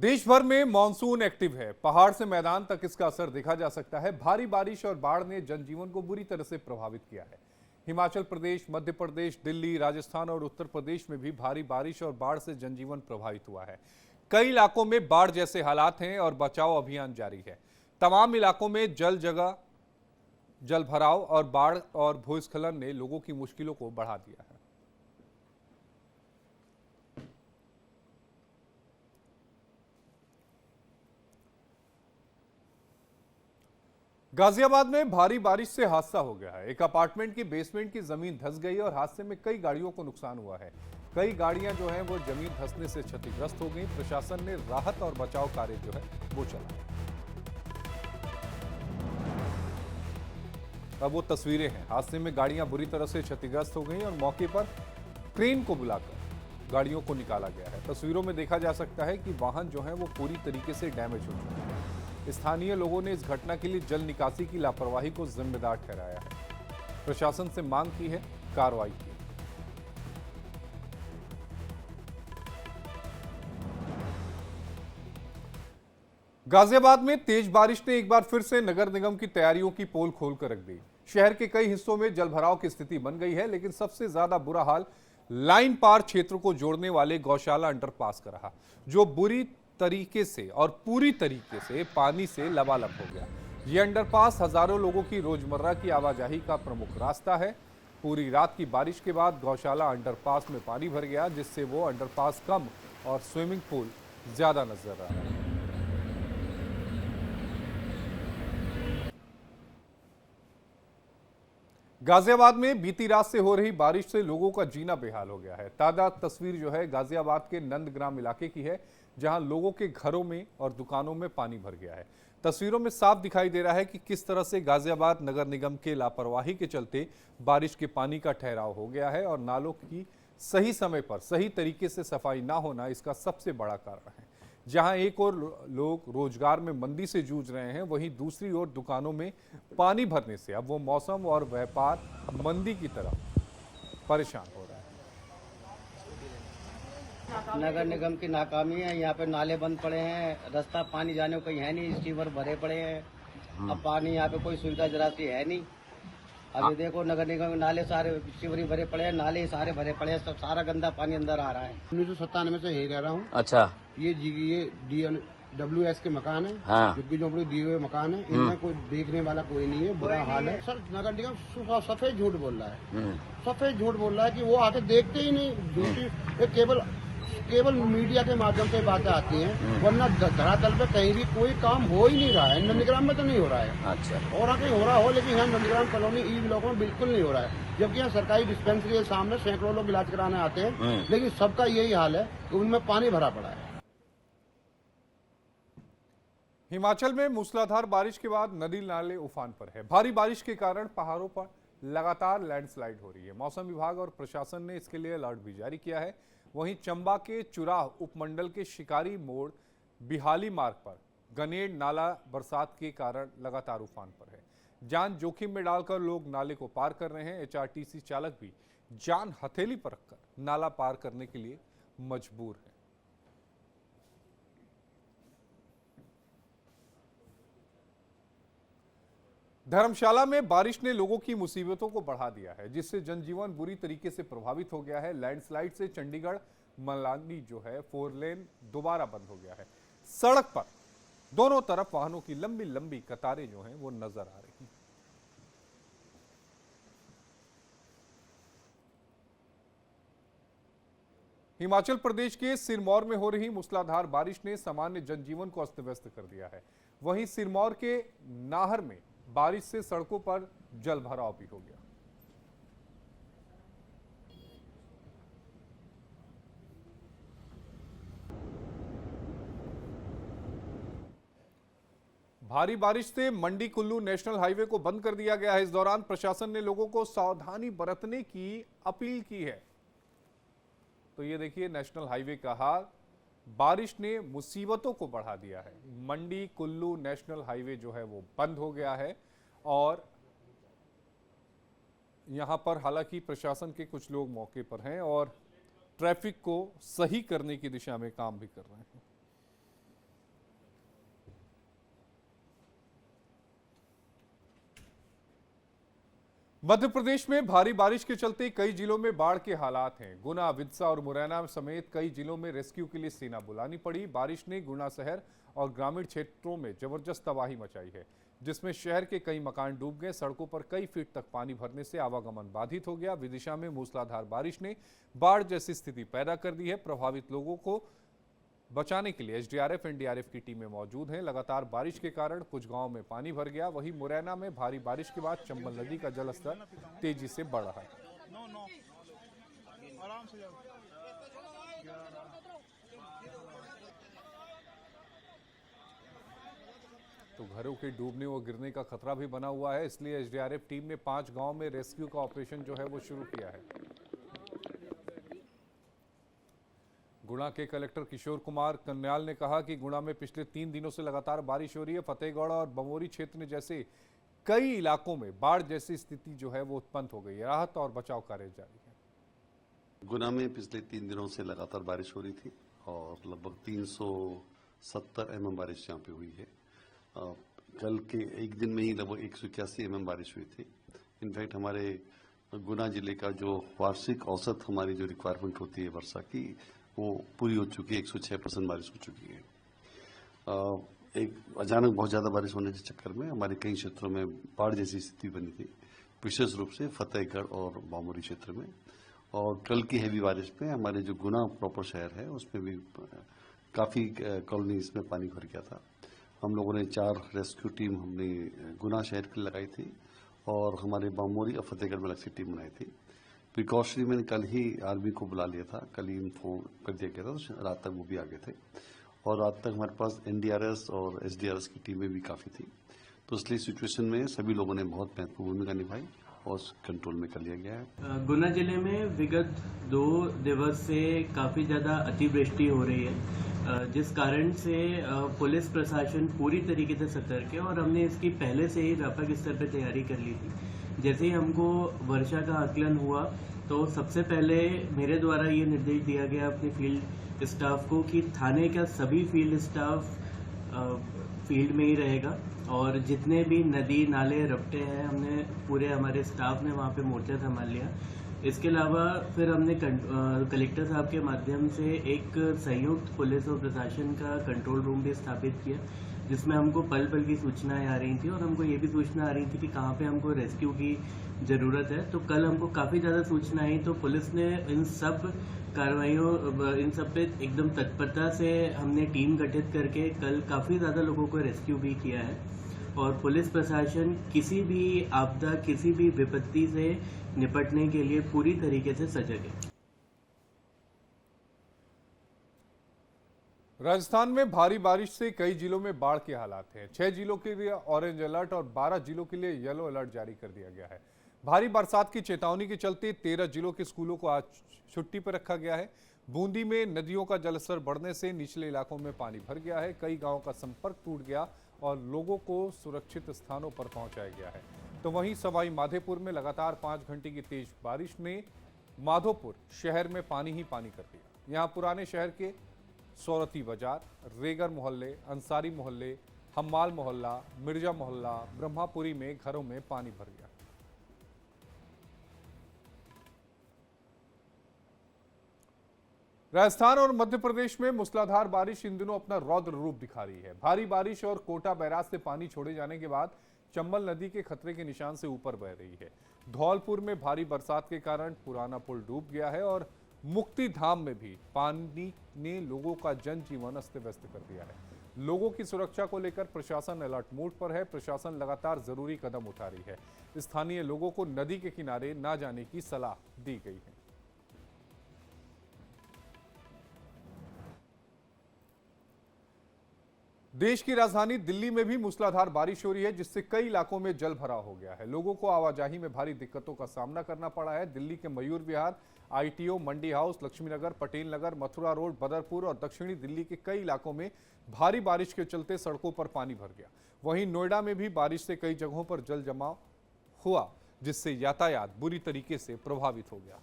देश भर में मानसून एक्टिव है। पहाड़ से मैदान तक इसका असर देखा जा सकता है। भारी बारिश और बाढ़ ने जनजीवन को बुरी तरह से प्रभावित किया है। हिमाचल प्रदेश, मध्य प्रदेश, दिल्ली, राजस्थान और उत्तर प्रदेश में भी भारी बारिश और बाढ़ से जनजीवन प्रभावित हुआ है। कई इलाकों में बाढ़ जैसे हालात हैं और बचाव अभियान जारी है। तमाम इलाकों में जल भराव और बाढ़ और भूस्खलन ने लोगों की मुश्किलों को बढ़ा दिया है। गाजियाबाद में भारी बारिश से हादसा हो गया है। एक अपार्टमेंट की बेसमेंट की जमीन धंस गई और हादसे में कई गाड़ियों को नुकसान हुआ है। कई गाड़ियां जो हैं वो जमीन धंसने से क्षतिग्रस्त हो गई। प्रशासन ने राहत और बचाव कार्य जो है वो चलाया। अब वो तस्वीरें हैं। हादसे में गाड़ियां बुरी तरह से क्षतिग्रस्त हो गई और मौके पर क्रेन को बुलाकर गाड़ियों को निकाला गया है। तस्वीरों में देखा जा सकता है कि वाहन जो है वो पूरी तरीके से डैमेज हो चुके हैं। स्थानीय लोगों ने इस घटना के लिए जल निकासी की लापरवाही को जिम्मेदार ठहराया है। प्रशासन से मांग की है कार्रवाई की। गाजियाबाद में तेज बारिश ने एक बार फिर से नगर निगम की तैयारियों की पोल खोलकर रख दी। शहर के कई हिस्सों में जलभराव की स्थिति बन गई है, लेकिन सबसे ज्यादा बुरा हाल लाइन पार क्षेत्र को जोड़ने वाले गौशाला अंडरपास का रहा, जो बुरी तरीके से और पूरी तरीके से पानी से लबालब हो गया। ये अंडरपास हजारों लोगों की रोजमर्रा की आवाजाही का प्रमुख रास्ता है। पूरी रात की बारिश के बाद गौशाला अंडरपास में पानी भर गया, जिससे वो अंडरपास कम और स्विमिंग पूल ज्यादा नजर आ रहा है। गाजियाबाद में बीती रात से हो रही बारिश से लोगों का जीना बेहाल हो गया है। ताजा तस्वीर जो है गाजियाबाद के नंदग्राम इलाके की है, जहां लोगों के घरों में और दुकानों में पानी भर गया है। तस्वीरों में साफ दिखाई दे रहा है कि किस तरह से गाजियाबाद नगर निगम के लापरवाही के चलते बारिश के पानी का ठहराव हो गया है और नालों की सही समय पर सही तरीके से सफाई ना होना इसका सबसे बड़ा कारण है। जहां एक ओर लोग रोजगार में मंदी से जूझ रहे हैं, वहीं दूसरी ओर दुकानों में पानी भरने से अब वो मौसम और व्यापार मंदी की तरफ परेशान हो रहा है। नगर निगम की नाकामी है। यहाँ पे नाले बंद पड़े हैं, रास्ता पानी जाने को कहीं है नहीं, स्टीमर भरे पड़े हैं। अब पानी यहाँ पे कोई सुविधा जरा सी है नहीं। अभी देखो नगर निगम के नाले सारे स्टीमर भरे पड़े हैं, नाले सारे भरे पड़े हैं, सब सारा गंदा पानी अंदर आ रहा है। 1997 से यही रह रहा हूँ। अच्छा, ये DWS के मकान है, हाँ। झुग्गी झोपड़ी दिए हुए मकान है। इनमें कोई देखने वाला कोई नहीं है, बुरा हाल है। सर नगर निगम सफेद झूठ बोल रहा है, सफेद झूठ बोल रहा है कि वो आके देखते ही नहीं। झूठी केवल मीडिया के माध्यम से बातें आती हैं, वरना धरातल पे कहीं भी कोई काम हो ही नहीं रहा है। नंदग्राम में तो नहीं हो रहा है। अच्छा, और कहीं हो रहा हो, लेकिन यहाँ नंदग्राम कॉलोनी ई ब्लॉक में बिल्कुल नहीं हो रहा है। जबकि यहाँ सरकारी डिस्पेंसरी के सामने सैकड़ों लोग इलाज कराने आते हैं, लेकिन सबका यही हाल है कि उनमें पानी भरा पड़ा है। हिमाचल में मूसलाधार बारिश के बाद नदी नाले उफान पर है। भारी बारिश के कारण पहाड़ों पर लगातार लैंडस्लाइड हो रही है। मौसम विभाग और प्रशासन ने इसके लिए अलर्ट भी जारी किया है। वहीं चंबा के चुराह उपमंडल के शिकारी मोड़ बिहाली मार्ग पर गनेड़ नाला बरसात के कारण लगातार उफान पर है। जान जोखिम में डालकर लोग नाले को पार कर रहे हैं। HRTC चालक भी जान हथेली पर रखकर नाला पार करने के लिए मजबूर है। धर्मशाला में बारिश ने लोगों की मुसीबतों को बढ़ा दिया है, जिससे जनजीवन बुरी तरीके से प्रभावित हो गया है। लैंडस्लाइड से चंडीगढ़ मलानी जो है 4 लेन दोबारा बंद हो गया है। सड़क पर दोनों तरफ वाहनों की लंबी लंबी कतारें जो हैं वो नजर आ रही हैं। हिमाचल प्रदेश के सिरमौर में हो रही मूसलाधार बारिश ने सामान्य जनजीवन को अस्त व्यस्त कर दिया है। वहीं सिरमौर के नाहर में बारिश से सड़कों पर जलभराव भी हो गया। भारी बारिश से मंडी कुल्लू नेशनल हाईवे को बंद कर दिया गया है। इस दौरान प्रशासन ने लोगों को सावधानी बरतने की अपील की है। तो ये देखिए नेशनल हाईवे का हाल, बारिश ने मुसीबतों को बढ़ा दिया है। मंडी कुल्लू नेशनल हाईवे जो है वो बंद हो गया है और यहां पर हालांकि प्रशासन के कुछ लोग मौके पर हैं और ट्रैफिक को सही करने की दिशा में काम भी कर रहे हैं। मध्य प्रदेश में भारी बारिश के चलते कई जिलों में बाढ़ के हालात हैं। गुना, विदिशा और मुरैना समेत कई जिलों में रेस्क्यू के लिए सेना बुलानी पड़ी। बारिश ने गुना शहर और ग्रामीण क्षेत्रों में जबरदस्त तबाही मचाई है, जिसमें शहर के कई मकान डूब गए। सड़कों पर कई फीट तक पानी भरने से आवागमन बाधित हो गया। विदिशा में मूसलाधार बारिश ने बाढ़ जैसी स्थिति पैदा कर दी है। प्रभावित लोगों को बचाने के लिए एसडीआरएफ, एनडीआरएफ की टीमें मौजूद हैं। लगातार बारिश के कारण कुछ गांवों में पानी भर गया। वहीं मुरैना में भारी बारिश के बाद चंबल नदी का जलस्तर तेजी से बढ़ रहा है। तो घरों के डूबने व गिरने का खतरा भी बना हुआ है, इसलिए एसडीआरएफ टीम ने 5 गांव में रेस्क्यू का ऑपरेशन जो है वो शुरू किया है। गुना के कलेक्टर किशोर कुमार कन्याल ने कहा कि गुना में पिछले 3 दिनों से लगातार बारिश हो रही है। फतेहगढ़ और बमोरी क्षेत्र जैसे कई इलाकों में बाढ़ जैसी स्थिति जो है वो उत्पन्न हो गई है। राहत और बचाव कार्य जारी है। गुना में पिछले 3 दिनों से लगातार बारिश हो रही थी और लगभग 370 mm बारिश यहाँ पे हुई है। कल के एक दिन में ही लगभग 181 mm बारिश हुई थी। इनफैक्ट हमारे गुना जिले का जो वार्षिक औसत हमारी जो रिक्वायरमेंट होती है वर्षा की, वो पूरी हो चुकी है। 106% बारिश हो चुकी है। एक अचानक बहुत ज़्यादा बारिश होने के चक्कर में हमारे कई क्षेत्रों में बाढ़ जैसी स्थिति बनी थी, विशेष रूप से फतेहगढ़ और बामोरी क्षेत्र में। और कल की हैवी बारिश में हमारे जो गुना प्रॉपर शहर है उसमें भी काफ़ी कॉलोनीज में पानी भर गया था। हम लोगों ने 4 रेस्क्यू टीम हमने गुना शहर के लिए लगाई थी और हमारे बामोरी और फतेहगढ़ में अलग से टीम बनाई थी। प्रिकॉशनरी मैंने कल ही आर्मी को बुला लिया था, कल ही इन्फॉर्म कर दिया गया था, तो रात तक वो भी आ गए थे। और रात तक हमारे पास एनडीआरएस और एसडीआरएस की टीमें भी काफ़ी थी। तो इसलिए सिचुएशन में सभी लोगों ने बहुत महत्वपूर्ण भूमिका निभाई और कंट्रोल में कर लिया गया है। गुना जिले में विगत 2 दिवस से काफ़ी ज़्यादा अतिवृष्टि हो रही है, जिस कारण से पुलिस प्रशासन पूरी तरीके से सतर्क है और हमने इसकी पहले से ही व्यापक स्तर पर तैयारी कर ली थी। जैसे ही हमको वर्षा का आकलन हुआ तो सबसे पहले मेरे द्वारा ये निर्देश दिया गया अपने फील्ड स्टाफ को कि थाने का सभी फील्ड स्टाफ फील्ड में ही रहेगा और जितने भी नदी नाले रपटे हैं हमने पूरे हमारे स्टाफ ने वहाँ पे मोर्चा संभाल लिया। इसके अलावा फिर हमने कलेक्टर साहब के माध्यम से एक संयुक्त पुलिस और प्रशासन का कंट्रोल रूम भी स्थापित किया, जिसमें हमको पल पल की सूचनाएं आ रही थी और हमको ये भी सूचना आ रही थी कि कहाँ पे हमको रेस्क्यू की ज़रूरत है। तो कल हमको काफ़ी ज़्यादा सूचना आई, तो पुलिस ने इन सब कार्रवाइयों इन सब पे एकदम तत्परता से हमने टीम गठित करके कल काफ़ी ज़्यादा लोगों को रेस्क्यू भी किया है। और पुलिस प्रशासन किसी भी आपदा, किसी भी विपत्ति से निपटने के लिए पूरी तरीके से सजग है। राजस्थान में भारी बारिश से कई जिलों में बाढ़ के हालात हैं। 6 जिलों के लिए ऑरेंज अलर्ट और 12 जिलों के लिए येलो अलर्ट जारी कर दिया गया है। भारी बरसात की चेतावनी के चलते 13 जिलों के स्कूलों को आज छुट्टी पर रखा गया है। बूंदी में नदियों का जलस्तर बढ़ने से निचले इलाकों में पानी भर गया है। कई गांवों का संपर्क टूट गया और लोगों को सुरक्षित स्थानों पर पहुंचाया गया है। तो वहीं सवाई माधोपुर में लगातार 5 घंटे की तेज बारिश ने माधोपुर शहर में पानी ही पानी कर दिया। यहाँ पुराने शहर के सौरती बाजार, रेगर मोहल्ले, अंसारी मोहल्ले, हम्माल मोहल्ला, मिर्जा मोहल्ला, ब्रह्मापुरी में घरों में पानी भर गया। राजस्थान और मध्य प्रदेश में मूसलाधार बारिश इन दिनों अपना रौद्र रूप दिखा रही है। भारी बारिश और कोटा बैराज से पानी छोड़े जाने के बाद चंबल नदी के खतरे के निशान से ऊपर बह रही है। धौलपुर में भारी बरसात के कारण पुराना पुल डूब गया है और मुक्ति धाम में भी पानी ने लोगों का जनजीवन अस्त व्यस्त कर दिया है। लोगों की सुरक्षा को लेकर प्रशासन अलर्ट मोड पर है। प्रशासन लगातार जरूरी कदम उठा रही है। स्थानीय लोगों को नदी के किनारे न जाने की सलाह दी गई है। देश की राजधानी दिल्ली में भी मूसलाधार बारिश हो रही है, जिससे कई इलाकों में जल भराव हो गया है। लोगों को आवाजाही में भारी दिक्कतों का सामना करना पड़ा है। दिल्ली के मयूर विहार, आईटीओ, मंडी हाउस, लक्ष्मी नगर, पटेल नगर, मथुरा रोड, बदरपुर और दक्षिणी दिल्ली के कई इलाकों में भारी बारिश के चलते सड़कों पर पानी भर गया। वहीं नोएडा में भी बारिश से कई जगहों पर जल जमाव हुआ, जिससे यातायात बुरी तरीके से प्रभावित हो गया।